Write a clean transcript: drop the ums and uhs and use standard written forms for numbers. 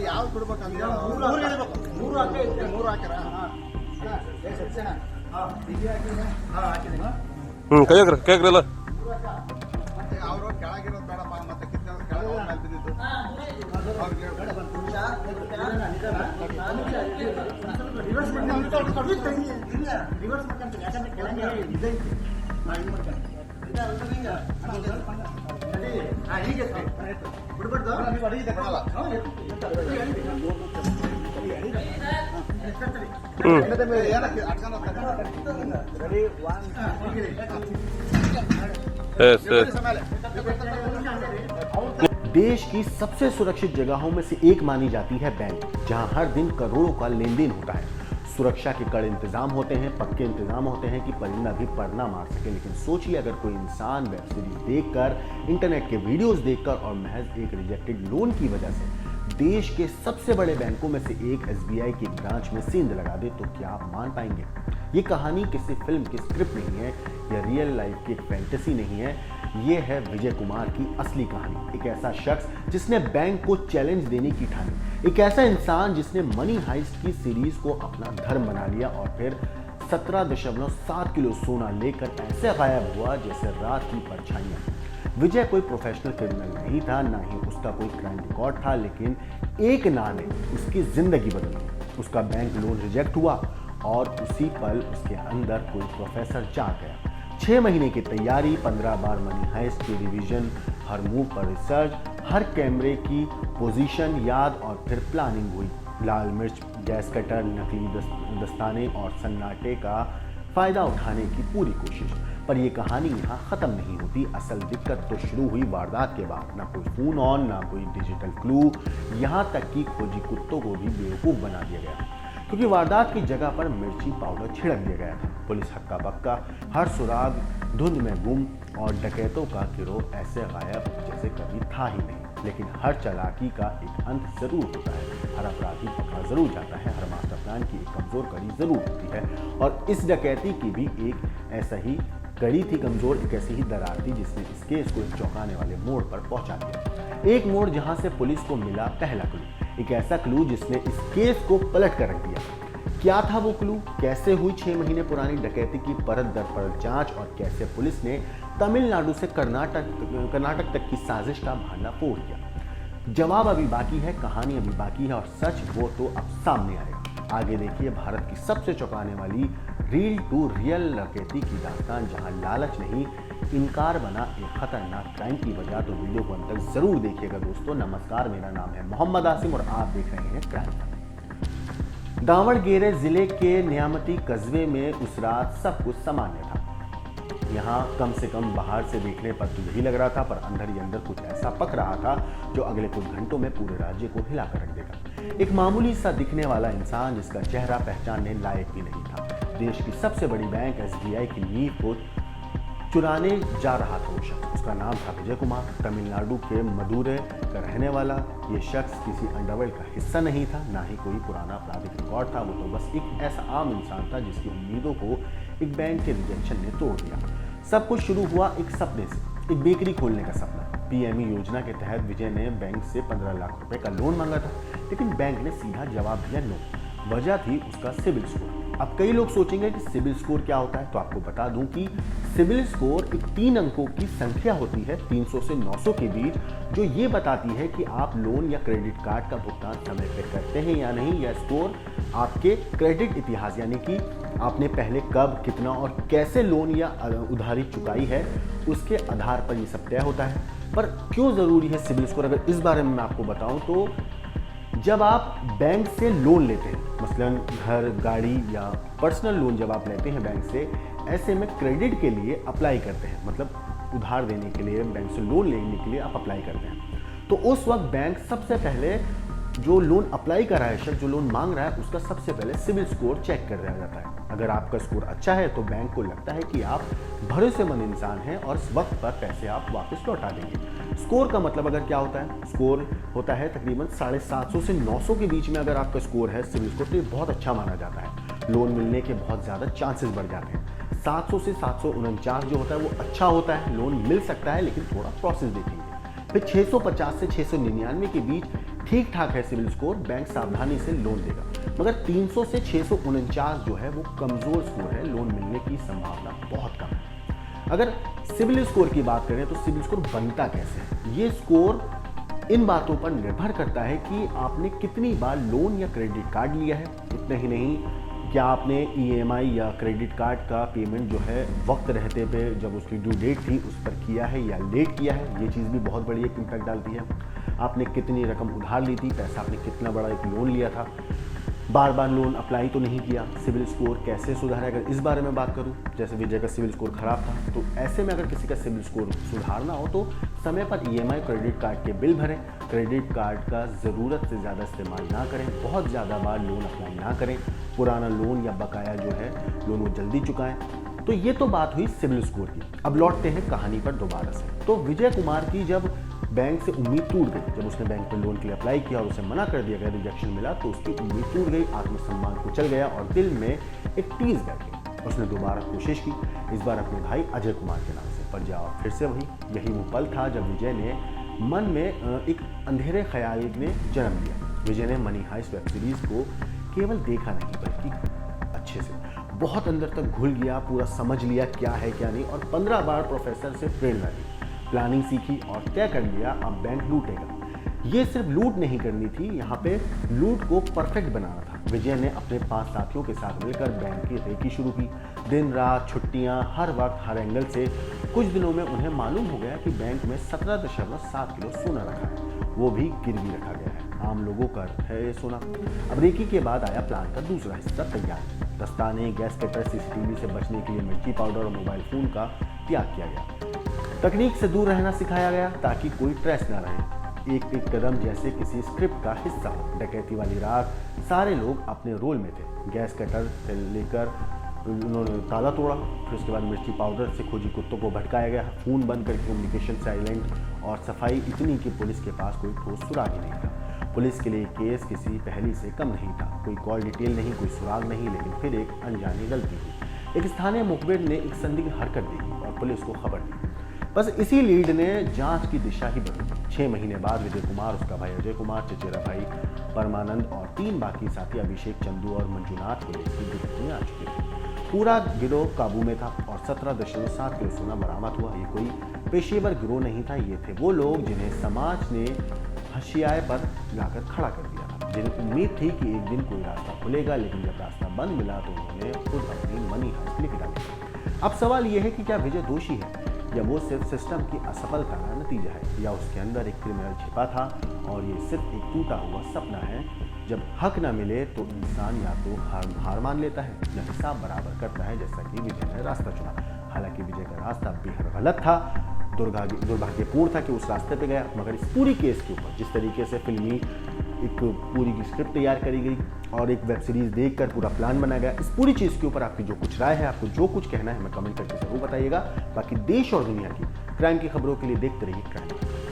ಯಾವ್ದು ಬಿಡ್ಬೇಕಂತ ಮೂರು ಹಾಕಿರ ಕೇಕ್ರಲ್ಲ ಅವರು ಕೆಳಗಿರೋದು ಬೇಡಪ್ಪ ಮತ್ತೆ ಕೆಳಗೆ ಮೇಲೆ ಬಿದ್ದಿದ್ದು देश की सबसे सुरक्षित जगहों में से एक मानी जाती है बैंक, जहां हर दिन करोड़ों का लेन देन होता है। सुरक्षा के कड़े इंतजाम होते हैं, पक्के इंतजाम होते हैं कि परिंदा भी पर ना मार सके। लेकिन सोचिए अगर कोई इंसान वेब सीरीज देखकर, इंटरनेट के वीडियोस देखकर और महज एक रिजेक्टेड लोन की वजह से देश के सबसे बड़े बैंकों में से एक एसबीआई की ब्रांच में सेंध लगा दे, तो क्या आप मान पाएंगे? ये कहानी किसी फिल्म की स्क्रिप्ट नहीं है, या रियल लाइफ की एक फैंटेसी नहीं है। ये है विजय कुमार की असली कहानी। एक ऐसा शख्स जिसने बैंक को चैलेंज देने की ठानी, एक ऐसा इंसान जिसने मनी हाइस्ट की सीरीज को अपना धर्म बना लिया और फिर 17.7 किलो सोना लेकर ऐसे गायब हुआ जैसे रात की परछाइयां। विजय कोई प्रोफेशनल क्रिमिनल नहीं था, ना ही उसका कोई क्राइम रिकॉर्ड था, लेकिन एक ना ने उसकी जिंदगी बदली। उसका बैंक लोन रिजेक्ट हुआ और उसी पल उसके अंदर कोई प्रोफेसर जाग गया। 6 महीने की तैयारी, 15 बार मनी हाइस्ट की रिवीजन, हर मूव पर रिसर्च, हर कैमरे की पोजीशन याद और फिर प्लानिंग हुई। लाल मिर्च, गैस कटर, नकली दस्ताने और सन्नाटे का फायदा उठाने की पूरी कोशिश। पर यह कहानी यहाँ खत्म नहीं होती। असल दिक्कत तो शुरू हुई वारदात के बाद। ना कोई फोन ऑन, ना कोई डिजिटल क्लू, यहाँ तक कि खोजी कुत्तों को भी बेवकूफ बना दिया गया, क्योंकि वारदात की जगह पर मिर्ची पाउडर छिड़क दिया गया था। पुलिस हक्का बक्का, हर सुराग धुंध में गुम और डकैतों का गिरोह ऐसे गायब जैसे कभी था ही नहीं। लेकिन हर चालाकी का एक अंत जरूर होता है, हर अपराधी पकड़ा जरूर जाता है, हर मास्टर प्लान की एक कमजोर कड़ी जरूर होती है। और इस डकैती की भी एक ऐसा ही कड़ी थी कमजोर, एक ऐसी ही दरार थी जिसने इस केस को एक चौंकाने वाले मोड़ पर पहुंचा दिया। एक मोड़ जहां से पुलिस को मिला पहला क्लू, एक ऐसा क्लू जिसने इस केस को पलट कर रख दिया। क्या था वो क्लू? कैसे हुई 6 महीने पुरानी डकैती की परत दर परत जांच, और कैसे पुलिस ने तमिलनाडु से कर्नाटक तक की साजिश का भांडा फोड़ दिया? जवाब अभी बाकी है, कहानी अभी बाकी है, और सच वो तो अब सामने आएगा। आगे देखिए भारत की सबसे चौंकाने वाली रील टू रियल डकैती की दास्तान, जहां लालच नहीं इनकार बना एक खतरनाक क्राइम की वजह। तो वीडियो को अंत तक जरूर देखिएगा दोस्तों। नमस्कार, मेरा नाम है मोहम्मद आसिम और आप देख रहे हैं क्राइम। दावणगेरे जिले के न्यामती कस्बे में उस रात सब कुछ सामान्य था। यहाँ कम से कम बाहर से देखने पर तो यही लग रहा था, पर अंदर ही अंदर कुछ ऐसा पक रहा था जो अगले कुछ घंटों में पूरे राज्य को हिला कर रख देगा। एक मामूली सा दिखने वाला इंसान जिसका चेहरा पहचानने लायक भी नहीं था, देश की सबसे बड़ी बैंक एसबीआई की नींव को चुराने जा रहा था वो शख्स। उसका नाम था विजय कुमार, तमिलनाडु के मदुरै का रहने वाला। ये शख्स किसी अंडरवर्ल्ड का हिस्सा नहीं था, ना ही कोई पुराना आपराधिक रिकॉर्ड था। वो तो बस एक ऐसा आम इंसान था जिसकी उम्मीदों को एक बैंक के रिजेक्शन ने तोड़ दिया। सब कुछ शुरू हुआ एक सपने से, एक बेकरी खोलने का सपना। पीएमई योजना के तहत विजय ने बैंक से 15 लाख रुपए का लोन मांगा था, लेकिन बैंक ने सीधा जवाब दिया नो। वजह थी उसका सिबिल स्कोर। अब कई लोग सोचेंगे कि सिबिल स्कोर क्या होता है, तो आपको बता दूं कि सिबिल स्कोर एक 3 अंकों की संख्या होती है 300 से 900 के बीच, जो ये बताती है कि आप लोन या क्रेडिट कार्ड का भुगतान समय पर करते हैं या नहीं। यह स्कोर आपके क्रेडिट इतिहास, यानी कि आपने पहले कब, कितना और कैसे लोन या उधारी चुकाई है, उसके आधार पर ये सब तय होता है। पर क्यों ज़रूरी है सिबिल स्कोर? अगर इस बारे में मैं आपको बताऊं तो जब आप बैंक से लोन लेते हैं, मसलन घर, गाड़ी या पर्सनल लोन जब आप लेते हैं बैंक से, ऐसे में क्रेडिट के लिए अप्लाई करते हैं, मतलब उधार देने के लिए बैंक से लोन लेने के लिए आप अप्लाई करते हैं। तो उस वक्त बैंक सबसे पहले जो लोन अप्लाई कर रहा है शख्स, जो लोन मांग रहा है, उसका सबसे पहले सिबिल स्कोर चेक कर रहा जाता है। अगर आपका स्कोर अच्छा है तो बैंक को लगता है कि आप भरोसेमंद इंसान हैं और इस वक्त पर पैसे आप वापस लौटा देंगे। स्कोर का मतलब अगर क्या होता है, स्कोर होता है तकरीबन 750 से 900 के बीच में अगर आपका स्कोर है सिबिल स्कोर, तो ये बहुत अच्छा माना जाता है। लोन मिलने के बहुत ज़्यादा चांसेस बढ़ जाते हैं। 700 से 749 जो होता है वो अच्छा होता है, लोन मिल सकता है, लेकिन थोड़ा प्रोसेस देखेंगे। फिर 650 से 699 के बीच ठीक ठाक है सिविल स्कोर, बैंक सावधानी से लोन देगा। मगर 300 से 649 जो है वो कमजोर स्कोर है, लोन मिलने की संभावना बहुत कम है। अगर सिविल स्कोर की बात करें तो सिविल स्कोर बनता कैसे है? ये स्कोर इन बातों पर निर्भर करता है कि आपने कितनी बार लोन या क्रेडिट कार्ड लिया है। इतना ही नहीं, क्या आपने ईएमआई या क्रेडिट कार्ड का पेमेंट जो है वक्त रहते पे जब उसकी ड्यू डेट थी उस पर किया है या लेट किया है, ये चीज़ भी बहुत बड़ी एक इम्पैक्ट डालती है। आपने कितनी रकम उधार ली थी, पैसा आपने कितना बड़ा एक लोन लिया था, बार बार लोन अप्लाई तो नहीं किया। सिविल स्कोर कैसे सुधारे, अगर इस बारे में बात करूं, जैसे विजय का सिविल स्कोर खराब था, तो ऐसे में अगर किसी का सिविल स्कोर सुधारना हो तो समय पर ईएमआई क्रेडिट कार्ड के बिल भरें, क्रेडिट कार्ड का ज़रूरत से ज़्यादा इस्तेमाल ना करें, बहुत ज़्यादा बार लोन अप्लाई ना करें, पुराना लोन या बकाया जो है लोन वो जल्दी चुकाएं। तो ये तो बात हुई सिविल स्कोर की। अब लौटते हैं कहानी पर दोबारा से। तो विजय कुमार की जब बैंक से उम्मीद टूट गई, जब उसने बैंक पर लोन के लिए अप्लाई किया और उसे मना कर दिया गया, रिजेक्शन मिला, तो उसकी उम्मीद टूट गई, आत्मसम्मान कुचल गया और दिल में एक टीस बैठ गई। उसने दोबारा कोशिश की, इस बार अपने भाई अजय कुमार के नाम से, पर जाओ फिर से वही। यही वो पल था जब विजय ने मन में एक अंधेरे ख्याल ने जन्म लिया। विजय ने मनी हाइस्ट वेब सीरीज को केवल देखा नहीं बल्कि अच्छे से बहुत अंदर तक घुल गया, पूरा समझ लिया क्या है क्या नहीं, और 15 बार प्रोफेसर से प्रेरणा ली, प्लानिंग सीखी और तय कर लिया अब बैंक लूटेगा। ये सिर्फ लूट नहीं करनी थी, यहाँ पे लूट को परफेक्ट बनाना था। विजय ने अपने 5 साथियों के साथ मिलकर बैंक की रेकी शुरू की। दिन रात, छुट्टियाँ, हर वक्त, हर एंगल से। कुछ दिनों में उन्हें मालूम हो गया कि बैंक में 17.7 किलो सोना रखा है, वो भी गिरवी रखा गया है। आम लोगों का है ये सोना। अब रेकी के बाद आया प्लान का दूसरा हिस्सा, तैयार। दस्ताने, गैस कटर, सीसीटीवी से बचने के लिए मिर्ची पाउडर और मोबाइल फोन का त्याग किया गया। तकनीक से दूर रहना सिखाया गया ताकि कोई ट्रेस ना रहे। एक एक कदम जैसे किसी स्क्रिप्ट का हिस्सा हो। डकैती वाली रात सारे लोग अपने रोल में थे। गैस कटर से लेकर उन्होंने ताला तोड़ा, फिर उसके बाद मिर्ची पाउडर से खोजी कुत्तों को भटकाया गया, फ़ोन बंद करके कम्युनिकेशन साइलेंट, और सफाई इतनी कि पुलिस के पास कोई ठोस सुराग ही नहीं था। पुलिस के लिए केस किसी पहली से कम नहीं था। कोई कॉल डिटेल नहीं, कोई सुराग नहीं, लेकिन फिर एक अनजानी गलती हुई। एक स्थानीय मुखबिर ने एक संदिग्ध हरकत देखी और पुलिस को खबर दी। बस इसी लीड ने जांच की दिशा ही बदली। 6 महीने बाद विजय कुमार, उसका भाई अजय कुमार, चचेरा भाई परमानंद और 3 बाकी साथी अभिषेक, चंदू और मंजुनाथ पुलिस की गिरफ्त में आ चुके थे। पूरा गिरोह काबू में था और 17.7 किलो सोना बरामद हुआ। ये कोई पेशेवर गिरोह नहीं था, ये थे वो लोग जिन्हें समाज ने हशियाए पर लाकर खड़ा कर दिया था, जिन्हें उम्मीद थी कि एक दिन कोई रास्ता खुलेगा, लेकिन जब रास्ता बंद मिला तो उन्होंने खुद अपनी मनी हाइस्ट लिख डाली। अब सवाल यह है कि क्या विजय दोषी है या वो सिर्फ सिस्टम की असफलता का नतीजा है, या उसके अंदर एक क्रिमिनल छिपा था और ये सिर्फ एक टूटा हुआ सपना है। जब हक न मिले तो इंसान या तो हार मान लेता है या हिसाब बराबर करता है, जैसा कि विजय ने रास्ता चुना। हालांकि विजय का रास्ता बेहद गलत था, दुर्भाग्यपूर्ण था कि उस रास्ते पे गया। मगर इस पूरी केस के ऊपर जिस तरीके से फिल्मी एक पूरी की स्क्रिप्ट तैयार करी गई और एक वेब सीरीज देखकर पूरा प्लान बनाया गया, इस पूरी चीज़ के ऊपर आपकी जो कुछ राय है, आपको जो कुछ कहना है, हमें कमेंट करके जरूर बताइएगा। बाकी देश और दुनिया की क्राइम की खबरों के लिए देखते रहिए क्राइम।